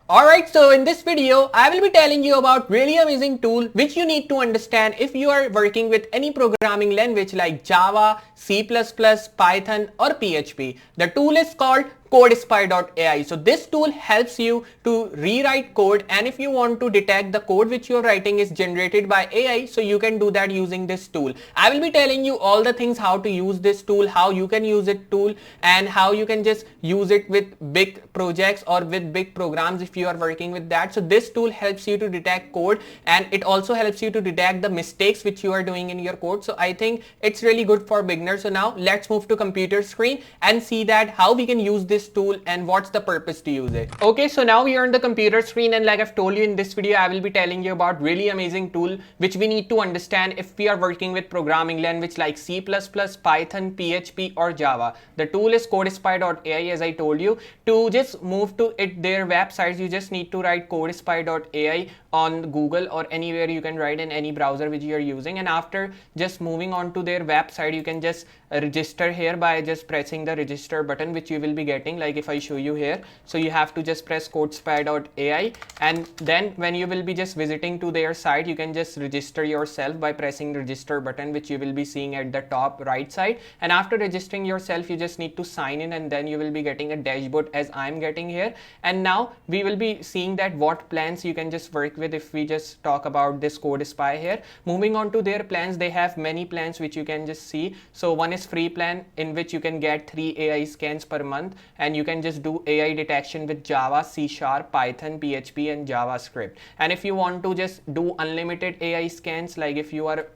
Alright, so in this video, I will be telling you about really amazing tool which you need to understand if you are working with any programming language like Java, C++, Python or PHP. The tool is called CodeSpy.ai. So this tool helps you to rewrite code, and if you want to detect the code which you are writing is generated by AI, so you can do that using this tool. I will be telling you all the things how to use this tool, how you can use it tool, and how you can just use it with big projects or with big programs if you are working with that. So this tool helps you to detect code, and it also helps you to detect the mistakes which you are doing in your code. So I think it's really good for beginners. So now let's move to computer screen and see that how we can use this tool and what's the purpose to use it. Okay, so now we are on the computer screen, and like I've told you in this video, I will be telling you about really amazing tool which we need to understand if we are working with programming language like C++, Python, PHP or Java. The tool is CodeSpy.ai. As I told you, to just move to their websites, you just need to write CodeSpy.ai on Google or anywhere you can write in any browser which you are using, and after just moving on to their website, you can just register here by just pressing the register button which you will be getting. Like if I show you here, so you have to just press CodeSpy.ai, and then when you will be just visiting to their site, you can just register yourself by pressing the register button which you will be seeing at the top right side. And after registering yourself, you just need to sign in, and then you will be getting a dashboard as I'm getting here. And now we will be seeing that what plans you can just work with if we just talk about this CodeSpy here. Moving on to their plans, they have many plans which you can just see. So one is free plan, in which you can get 3 AI scans per month, and you can just do AI detection with Java, C#, Python, PHP and JavaScript. And if you want to just do unlimited AI scans, like if you are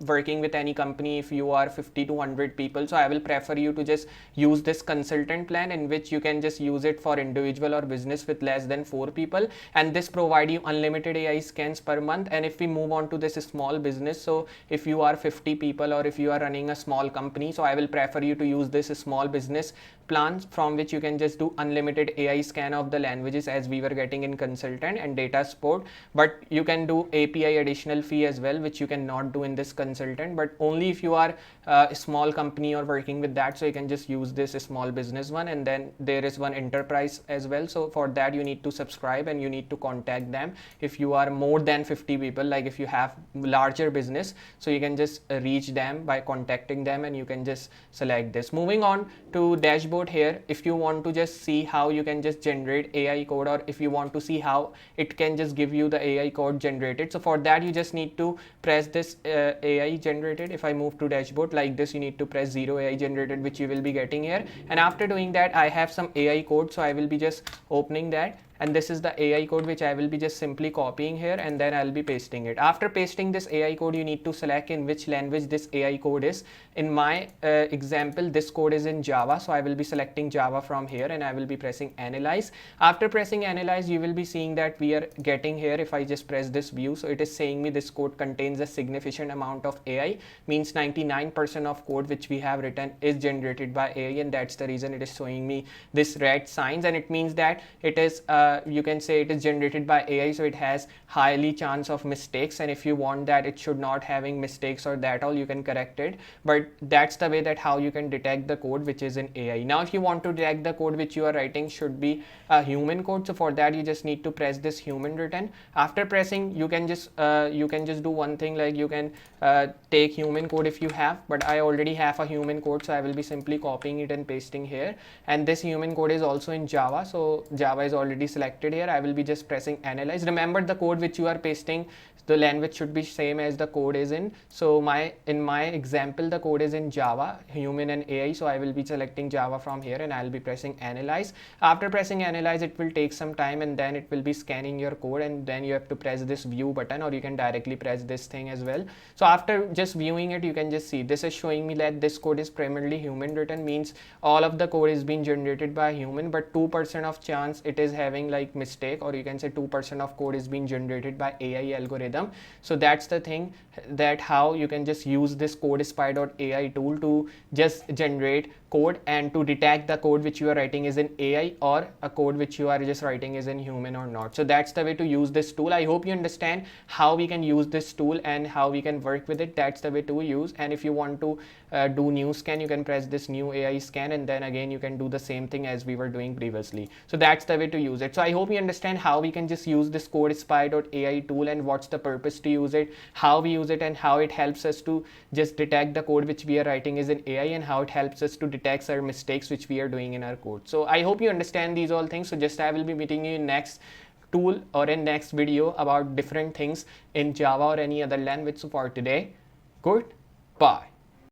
working with any company, if you are 50 to 100 people, so I will prefer you to just use this consultant plan, in which you can just use it for individual or business with less than 4 people, and this provide you unlimited AI scans per month. And if we move on to this small business, so if you are 50 people or if you are running a small company, so I will prefer you to use this small business plans, from which you can just do unlimited AI scan of the languages as we were getting in consultant and data support. But you can do API additional fee as well, which you cannot do in this consultant, but only if you are a small company or working with that, so you can just use this small business one. And then there is one enterprise as well, so for that you need to subscribe and you need to contact them if you are more than 50 people. Like if you have larger business, so you can just reach them by contacting them, and you can just select this. Moving on to dashboard here, if you want to just see how you can just generate AI code, or if you want to see how it can just give you the AI code generated, so for that you just need to press this AI generated. If I move to dashboard like this, you need to press 0 AI generated, which you will be getting here. And after doing that, I have some AI code, so I will be just opening that, and this is the AI code which I will be just simply copying here, and then I'll be pasting it. After pasting this AI code, you need to select in which language this AI code is. In my example, this code is in Java, so I will be selecting Java from here, and I will be pressing analyze. After pressing analyze, you will be seeing that we are getting here, if I just press this view, so it is saying me this code contains a significant amount of AI, means 99% of code which we have written is generated by AI, and that's the reason it is showing me this red signs. And it means that it is you can say it is generated by AI, so it has highly chance of mistakes, and if you want that it should not having mistakes or that all, you can correct it. But that's the way that how you can detect the code which is in AI. Now if you want to detect the code which you are writing should be a human code, so for that you just need to press this human written. After pressing, you can just do one thing, like you can take human code if you have, but I already have a human code, so I will be simply copying it and pasting here. And this human code is also in Java, so Java is already selected here. I will be just pressing analyze. Remember, the code which you are pasting, the language should be same as the code is in. So in my example, the code is in Java, human and AI, so I will be selecting Java from here, and I'll be pressing analyze. After pressing analyze, it will take some time, and then it will be scanning your code, and then you have to press this view button, or you can directly press this thing as well. So after just viewing it, you can just see this is showing me that this code is primarily human written, means all of the code is being generated by human, but 2% of chance it is having like mistake, or you can say 2% of code is being generated by AI algorithm. So that's the thing, that how you can just use this CodeSpy.ai tool to just generate code and to detect the code which you are writing is in AI or a code which you are just writing is in human or not. So that's the way to use this tool. I hope you understand how we can use this tool and how we can work with it. That's the way to use. And if you want to do new scan, you can press this new AI scan, and then again you can do the same thing as we were doing previously. So that's the way to use it. So I hope you understand how we can just use this CodeSpy.ai tool and what's the purpose to use it, how we use it, and how it helps us to just detect the code which we are writing is in AI, and how it helps us to detect our mistakes which we are doing in our code. So I hope you understand these all things. So just I will be meeting you in next tool or in next video about different things in Java or any other language. So for today, goodbye.